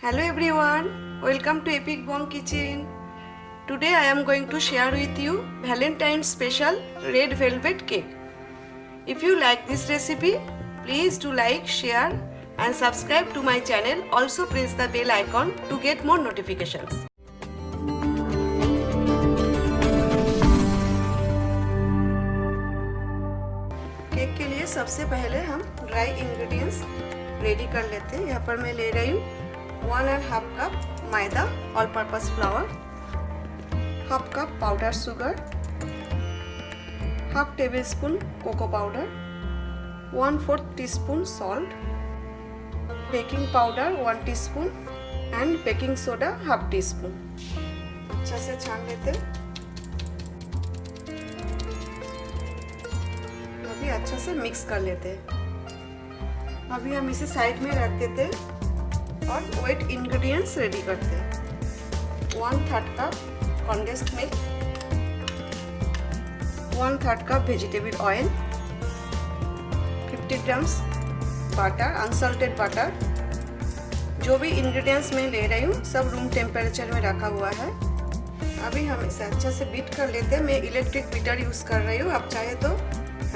Hello everyone, welcome to Epic Bomb Kitchen. Today I am going to share with you Valentine's special red velvet cake. If you like this recipe, please do like, share and subscribe to my channel. Also press the bell icon to get more notifications. Cake के लिए सबसे पहले हम dry ingredients ready कर लेते हैं। यहाँ पर मैं ले रही हूँ 1.5 कप मैदा all purpose flour, half cup powder sugar, half tablespoon cocoa powder, 1/4 teaspoon salt, baking powder 1 teaspoon and baking soda half teaspoon. अच्छा से छान लेते हैं। अभी अच्छा से मिक्स कर लेते हैं। अभी हम इसे साइड में रख देते हैं और वेट इंग्रेडिएंट्स रेडी करते हैं। 1/3 cup condensed milk, 1/3 cup vegetable oil, 50 grams butter, unsalted butter. जो भी इंग्रेडिएंट्स मैं ले रही हूँ सब रूम टेम्परेचर में रखा हुआ है। अभी हम इसे अच्छा से बीट कर लेते हैं। मैं इलेक्ट्रिक बीटर यूज़ कर रही हूँ, आप चाहे तो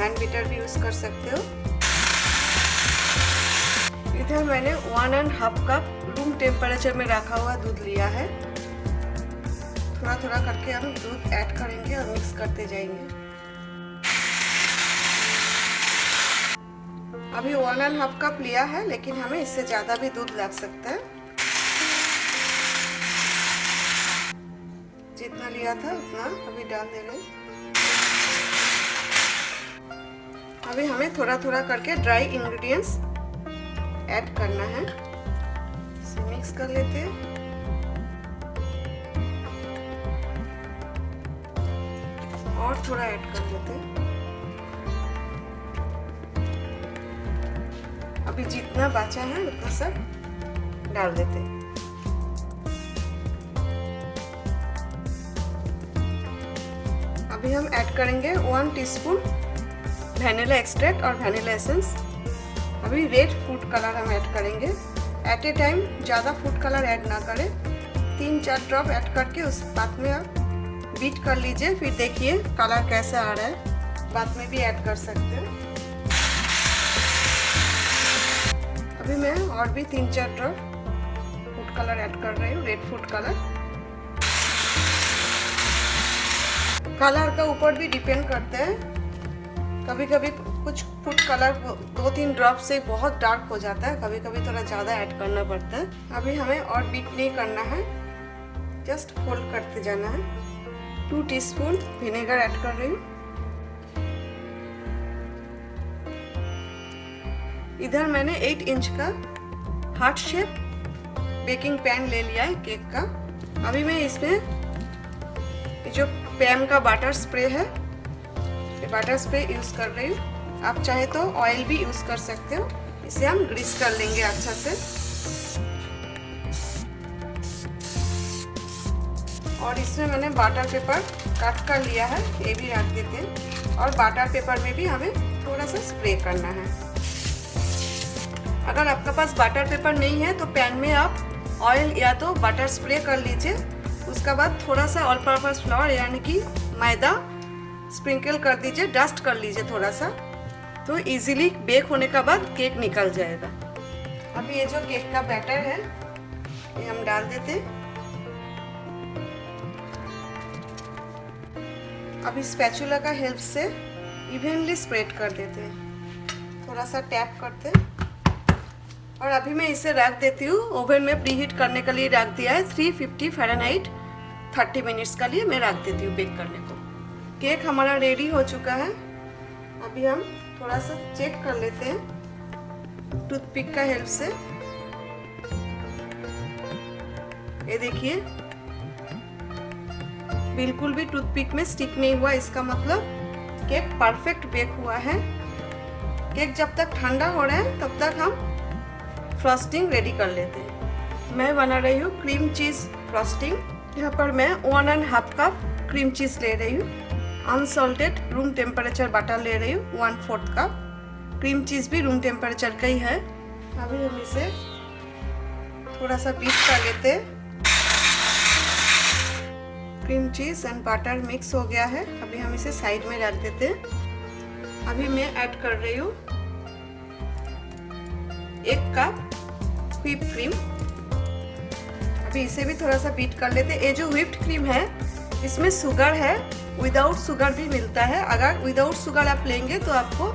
हैंड बीटर भी यूज़ कर सकते हो। इधर मैंने 1.5 कप रूम टेम्परेचर में रखा हुआ दूध लिया है। थोड़ा थोड़ा करके हम दूध ऐड करेंगे और मिक्स करते जाएंगे। अभी 1.5 कप लिया है, लेकिन हमें इससे ज़्यादा भी दूध लग सकता है। जितना लिया था उतना अभी डाल दे रहे हैं। अभी हमें थोड़ा थोड़ा करके ड्राई इंग्रेडिएंट्स ऐड करना है। इसे मिक्स कर लेते हैं। और थोड़ा ऐड कर लेते हैं। अभी जितना बचा है उतना सब डाल देते हैं। अभी हम ऐड करेंगे 1 टीस्पून वैनिला एक्सट्रैक्ट और वैनिला एसेंस। अभी रेड फूड कलर हम ऐड करेंगे। एट ए टाइम ज़्यादा फूड कलर ऐड ना करें, 3-4 ड्रॉप ऐड करके उस बाद में आप बीट कर लीजिए। फिर देखिए कलर कैसा आ रहा है, बाद में भी ऐड कर सकते हैं। अभी मैं और भी 3-4 ड्रॉप फूड कलर ऐड कर रही हूँ, रेड फूड कलर। कलर का ऊपर भी डिपेंड करता है। कभी कभी कुछ फूड कलर 2-3 ड्रॉप से बहुत डार्क हो जाता है, कभी कभी थोड़ा ज़्यादा ऐड करना पड़ता है। अभी हमें और बीट नहीं करना है, जस्ट फोल्ड करते जाना है। 2 टीस्पून विनेगर ऐड कर रही हूँ। इधर मैंने 8 इंच का हार्ट शेप बेकिंग पैन ले लिया है केक का। अभी मैं इसमें जो पैन का बटर स्प्रे है, बटर स्प्रे यूज़ कर रही हूँ। आप चाहे तो ऑयल भी यूज़ कर सकते हो। इसे हम ग्रीस कर लेंगे अच्छा से। और इसमें मैंने बटर पेपर कट कर लिया है, ये भी रख देते हैं। और बटर पेपर में भी हमें थोड़ा सा स्प्रे करना है। अगर आपके पास बटर पेपर नहीं है तो पैन में आप ऑयल या तो बटर स्प्रे कर लीजिए। उसके बाद थोड़ा सा ऑल पर्पस फ्लावर यानी कि मैदा स्प्रिंकल कर दीजिए, डस्ट कर लीजिए थोड़ा सा, तो इजीली बेक होने के बाद केक निकल जाएगा। अभी ये जो केक का बैटर है ये हम डाल देते हैं। अभी स्पैचुला का हेल्प से इवनली स्प्रेड कर देते हैं, थोड़ा सा टैप करते हैं। और अभी मैं इसे रख देती हूँ। ओवन में प्रीहीट करने के लिए रख दिया है 350 फ़ारेनहाइट 30 मिनट्स के लिए मैं रख देती हूँ बेक करने को। केक हमारा रेडी हो चुका है। अभी हम थोड़ा सा चेक कर लेते हैं टूथपिक का हेल्प से। ये देखिए बिल्कुल भी टूथपिक में स्टिक नहीं हुआ, इसका मतलब केक परफेक्ट बेक हुआ है। केक जब तक ठंडा हो रहा है तब तक हम फ्रॉस्टिंग रेडी कर लेते हैं। मैं बना रही हूँ क्रीम चीज़ फ्रॉस्टिंग। यहाँ पर मैं 1.5 कप क्रीम चीज़ ले रही हूँ। अनसॉल्टेड रूम टेम्परेचर बटर ले रही हूँ 1/4 कप। क्रीम चीज़ भी रूम टेम्परेचर का ही है। अभी हम इसे थोड़ा सा बीट कर लेते हैं। Cream cheese and butter mix हो गया है। अभी हम इसे साइड में रख देते हैं। अभी मैं ऐड कर रही हूँ 1 कप व्हिप क्रीम। अभी इसे भी थोड़ा सा बीट कर लेते हैं। ये जो व्हिप्ड क्रीम है इसमें शुगर है, विदाउट शुगर भी मिलता है। अगर विदाउट शुगर आप लेंगे तो आपको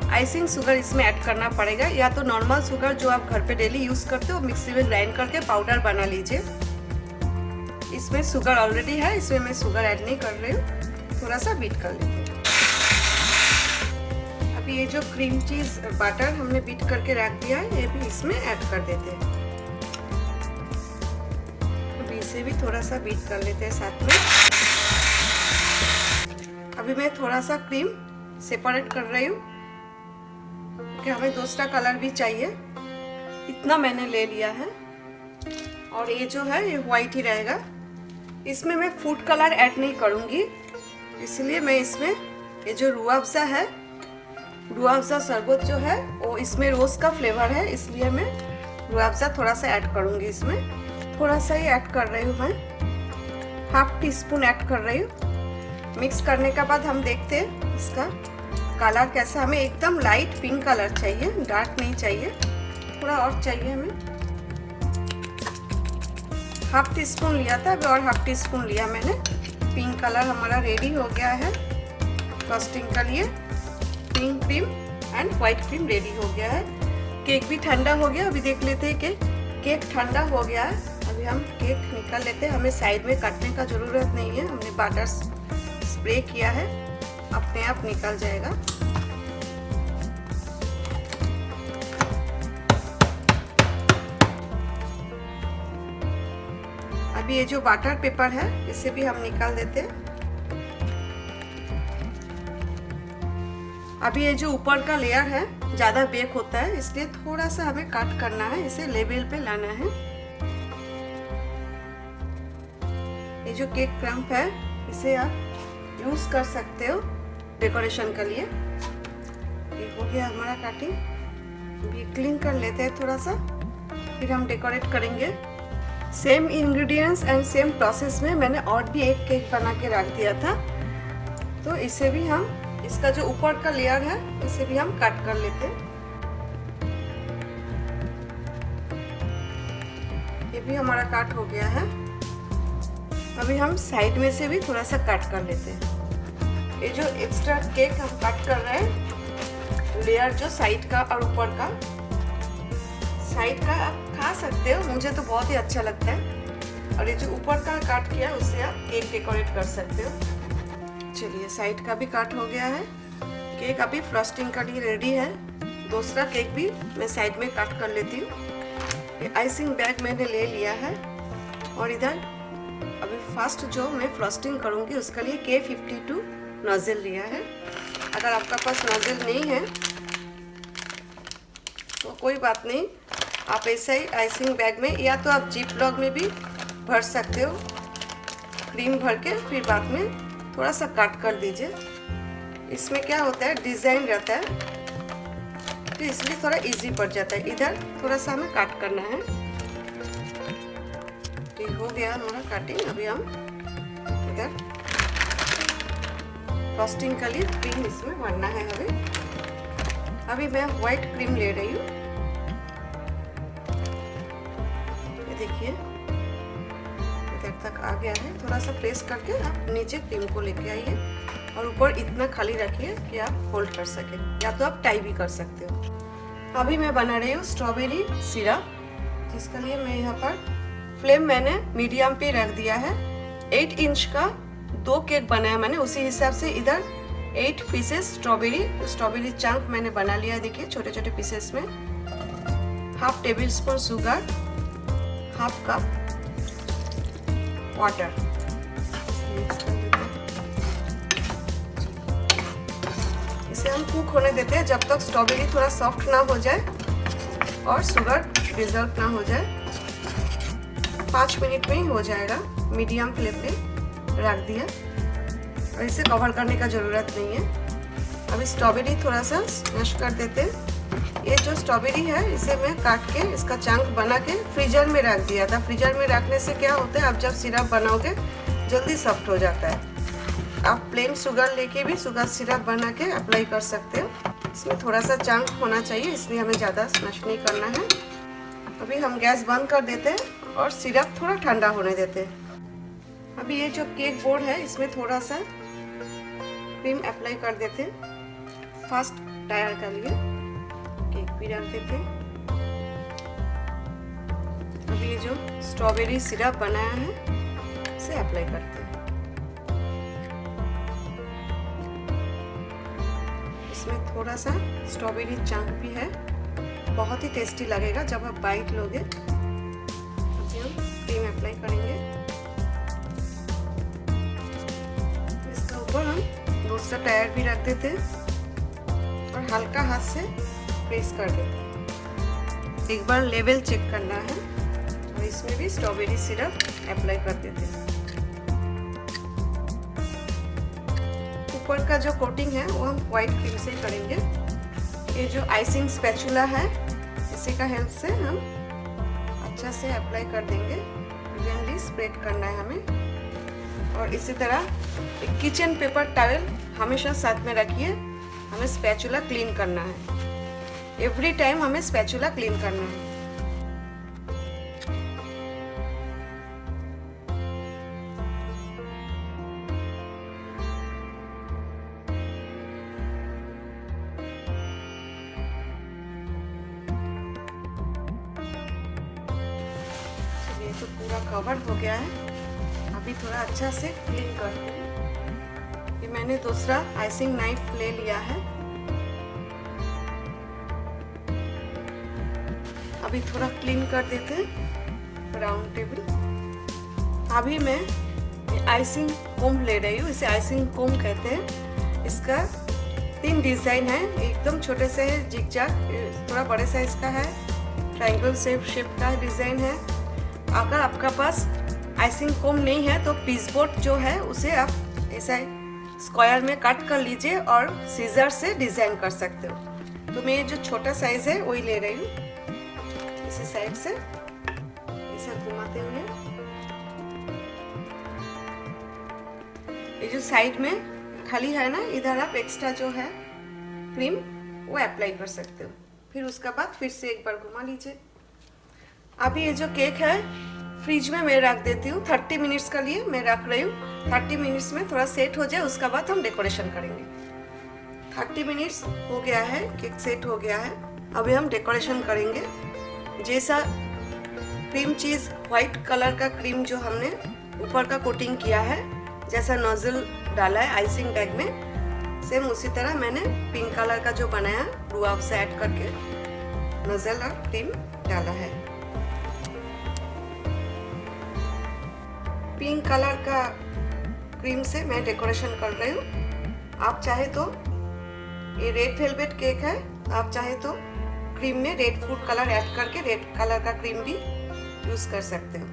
आइसिंग शुगर इसमें ऐड करना पड़ेगा, या तो नॉर्मल शुगर जो आप घर पे डेली यूज़ करते हो मिक्सी में ग्राइंड करके पाउडर बना लीजिए। इसमें शुगर ऑलरेडी है, इसमें मैं शुगर ऐड नहीं कर रही हूँ। थोड़ा सा बीट कर लेते हैं। अभी ये जो क्रीम चीज बटर हमने बीट करके रख दिया है ये भी इसमें ऐड कर देते हैं। अभी इसे भी थोड़ा सा बीट कर लेते हैं साथ में। अभी मैं थोड़ा सा क्रीम सेपरेट कर रही हूँ कि हमें दूसरा कलर भी चाहिए। इतना मैंने ले लिया है और ये जो है ये व्हाइट ही रहेगा। इसमें मैं फूड कलर ऐड नहीं करूँगी, इसलिए मैं इसमें ये जो रूह अफ़ज़ा है, रूह अफ़ज़ा शरबत जो है वो इसमें रोज़ का फ्लेवर है, इसलिए मैं रूह अफ़ज़ा थोड़ा सा ऐड करूँगी। इसमें थोड़ा सा ही ऐड कर रही हूँ मैं, 1/2 टीस्पून ऐड कर रही हूँ। मिक्स करने के बाद हम देखते हैं इसका कलर कैसा। हमें एकदम लाइट पिंक कलर चाहिए, डार्क नहीं चाहिए, थोड़ा और चाहिए हमें। 1/2 टीस्पून लिया था, अभी और 1/2 टीस्पून लिया मैंने। पिंक कलर हमारा रेडी हो गया है फ्रॉस्टिंग के लिए। Pink cream and white cream ready हो गया है। केक भी ठंडा हो गया। अभी देख लेते हैं कि केक ठंडा हो गया है। अभी हम केक निकाल लेते हैं। हमें साइड में काटने का ज़रूरत नहीं है, हमने बटर स्प्रे किया है, अपने आप निकल जाएगा। अभी ये जो बटर पेपर है इसे भी हम निकाल देते हैं। अभी ये जो ऊपर का लेयर है ज़्यादा बेक होता है, इसलिए थोड़ा सा हमें कट करना है, इसे लेवल पे लाना है। ये जो केक क्रम्ब है इसे आप यूज़ कर सकते हो डेकोरेशन के लिए। ये हो गया हमारा कटिंग। अभी क्लीन कर लेते हैं थोड़ा सा, फिर हम डेकोरेट करेंगे। Same ingredients and same process में मैंने और भी एक केक बना के रख दिया था, तो इसे भी हम, इसका जो ऊपर का लेयर है इसे भी हम कट कर लेते हैं। ये भी हमारा कट हो गया है। अभी हम साइड में से भी थोड़ा सा कट कर लेते हैं। ये जो एक्स्ट्रा केक हम कट कर रहे हैं, लेयर जो साइड का और ऊपर का, साइड का आप खा सकते हो, मुझे तो बहुत ही अच्छा लगता है। और ये जो ऊपर का काट किया उससे आप केक डेकोरेट कर सकते हो। चलिए साइड का भी काट हो गया है। केक अभी फ्रॉस्टिंग के लिए रेडी है। दूसरा केक भी मैं साइड में काट कर लेती हूँ। ये आइसिंग बैग मैंने ले लिया है और इधर अभी फर्स्ट जो मैं फ्रॉस्टिंग करूँगी उसके लिए K52 नोजल लिया है। अगर आपका पास नोजल नहीं है तो कोई बात नहीं, आप ऐसे ही आइसिंग बैग में या तो आप जिप लॉक में भी भर सकते हो, क्रीम भर के फिर बाद में थोड़ा सा कट कर दीजिए। इसमें क्या होता है, डिज़ाइन रहता है तो इसलिए थोड़ा इजी पड़ जाता है। इधर थोड़ा सा हमें कट करना है। ये हो गया हमारा कटिंग। अभी हम इधर फ्रॉस्टिंग के लिए क्रीम इसमें भरना है हमें। अभी मैं व्हाइट क्रीम ले रही हूँ। ये देखिए इधर तक आ गया है। थोड़ा सा प्रेस करके आप नीचे क्रीम को लेके आइए और ऊपर इतना खाली रखिए कि आप होल्ड कर सके, या तो आप टाई भी कर सकते हो। अभी मैं बना रही हूँ स्ट्रॉबेरी सिरप, जिसके लिए मैं यहाँ पर फ्लेम मैंने मीडियम पे रख दिया है। 8 इंच का 2 केक बनाया मैंने, उसी हिसाब से इधर 8 पीसेस स्ट्रॉबेरी चंक मैंने बना लिया। देखिए छोटे छोटे पीसेस में। 1/2 table spoon sugar, 1/2 cup water mix कर देते हैं। इसे हम कुक होने देते हैं जब तक स्ट्रॉबेरी थोड़ा सॉफ्ट ना हो जाए और शुगर डिजॉल्व ना हो जाए। 5 मिनट में ही हो जाएगा। मीडियम फ्लेम पे रख दिया और इसे कवर करने का ज़रूरत नहीं है। अब स्ट्रॉबेरी थोड़ा सा स्मैश कर देते हैं। ये जो स्ट्रॉबेरी है इसे मैं काट के इसका चंक बना के फ्रीजर में रख दिया था। फ्रीजर में रखने से क्या होता है, आप जब सिरप बनाओगे जल्दी सॉफ्ट हो जाता है। आप प्लेन शुगर लेके भी शुगर सिरप बना के अप्लाई कर सकते हो। इसमें थोड़ा सा चंक होना चाहिए, इसलिए हमें ज़्यादा स्मैश नहीं करना है। अभी हम गैस बंद कर देते हैं और सिरप थोड़ा ठंडा होने देते हैं। अभी ये जो केक बोर्ड है इसमें थोड़ा सा क्रीम अप्लाई कर देते हैं। फर्स्ट टायर के लिए केक भी रख देते हैं। अभी ये जो स्ट्रॉबेरी सिरप बनाया है इसे अप्लाई करते हैं। इसमें थोड़ा सा स्ट्रॉबेरी चंक भी है, बहुत ही टेस्टी लगेगा जब आप बाइट लोगे। अभी हम क्रीम अप्लाई करेंगे। इसके ऊपर हम दूसरा टायर भी रख देते हैं और हल्का हाथ से प्रेस कर देते हैं। एक बार लेवल चेक करना है और इसमें भी स्ट्रॉबेरी सिरप अप्लाई कर देते हैं। ऊपर का जो कोटिंग है वो हम व्हाइट क्रीम से करेंगे। ये जो आइसिंग स्पैचुला है इसी का हेल्प से हम अच्छा से अप्लाई कर देंगे। इवनली स्प्रेड करना है हमें। और इसी तरह एक किचन पेपर टॉवल हमेशा साथ में रखिए। हमें स्पैचुला क्लीन करना है, एवरी टाइम हमें स्पैचुला क्लीन करना है। ये तो पूरा कवर हो गया है। अभी थोड़ा अच्छा से क्लीन करते हैं। ये मैंने दूसरा आइसिंग नाइफ ले लिया है। अभी थोड़ा क्लीन कर देते हैं राउंड टेबल। अभी मैं आइसिंग कोम ले रही हूँ, इसे आइसिंग कोम कहते हैं। इसका 3 डिजाइन है, एकदम छोटे से है जिगजैग, थोड़ा बड़े साइज का है, ट्रायंगल शेप का डिजाइन है। अगर आपका पास आइसिंग कोम नहीं है तो पीसबोर्ड जो है उसे आप ऐसा स्क्वायर में कट कर लीजिए और सीजर से डिजाइन कर सकते हो। तो मैं जो छोटा साइज है वही ले रही हूँ। इसी साइड से इसे घुमाते हुए ये जो साइड में खाली है ना, इधर आप एक्स्ट्रा जो है क्रीम वो अप्लाई कर सकते हो। फिर उसके बाद फिर से एक बार घुमा लीजिए। अभी ये जो केक है फ्रिज में मैं रख देती हूँ। 30 मिनट्स के लिए मैं रख रही हूँ। 30 मिनट्स में थोड़ा सेट हो जाए उसके बाद हम डेकोरेशन करेंगे। 30 मिनट्स हो गया है, केक सेट हो गया है। अभी हम डेकोरेशन करेंगे। जैसा क्रीम चीज व्हाइट कलर का क्रीम जो हमने ऊपर का कोटिंग किया है, जैसा नोजल डाला है आइसिंग बैग में, सेम उसी तरह मैंने पिंक कलर का जो बनाया रूअफ़ से ऐड करके नोजल और क्रीम डाला है। पिंक कलर का क्रीम से मैं डेकोरेशन कर रही हूँ। आप चाहे तो ये रेड वेलवेट केक है, आप चाहे तो क्रीम में रेड फूड कलर ऐड करके रेड कलर का क्रीम भी यूज़ कर सकते हो।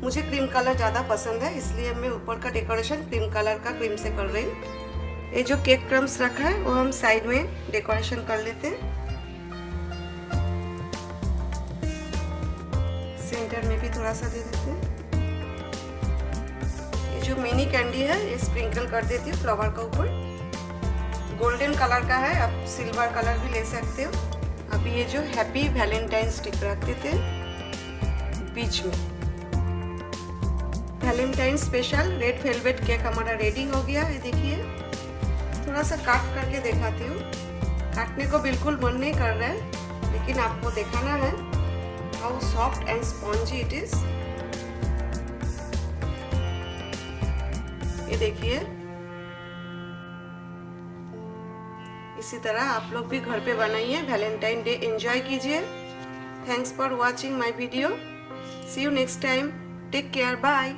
मुझे क्रीम कलर ज़्यादा पसंद है, इसलिए मैं ऊपर का डेकोरेशन क्रीम कलर का क्रीम से कर रही हूँ। ये जो केक क्रम्स रखा है वो हम साइड में डेकोरेशन कर लेते हैं। सेंटर में भी थोड़ा सा दे देते हैं। ये जो मिनी कैंडी है ये स्प्रिंकल कर देती हूँ फ्लावर का ऊपर। गोल्डन कलर का है, आप सिल्वर कलर भी ले सकते हो। अभी ये जो हैप्पी वैलेंटाइन स्टिक रख देते हैं बीच में। Valentine special red velvet cake हमारा रेडी हो गया है। देखिए थोड़ा सा काट करके दिखाती हूँ। काटने को बिल्कुल मन नहीं कर रहा है, लेकिन आपको दिखाना है how soft and spongy it is. ये देखिए, इसी तरह आप लोग भी घर पे बनाइए, वैलेंटाइन डे एंजॉय कीजिए। Thanks for watching my video. See you next time. Take care, bye.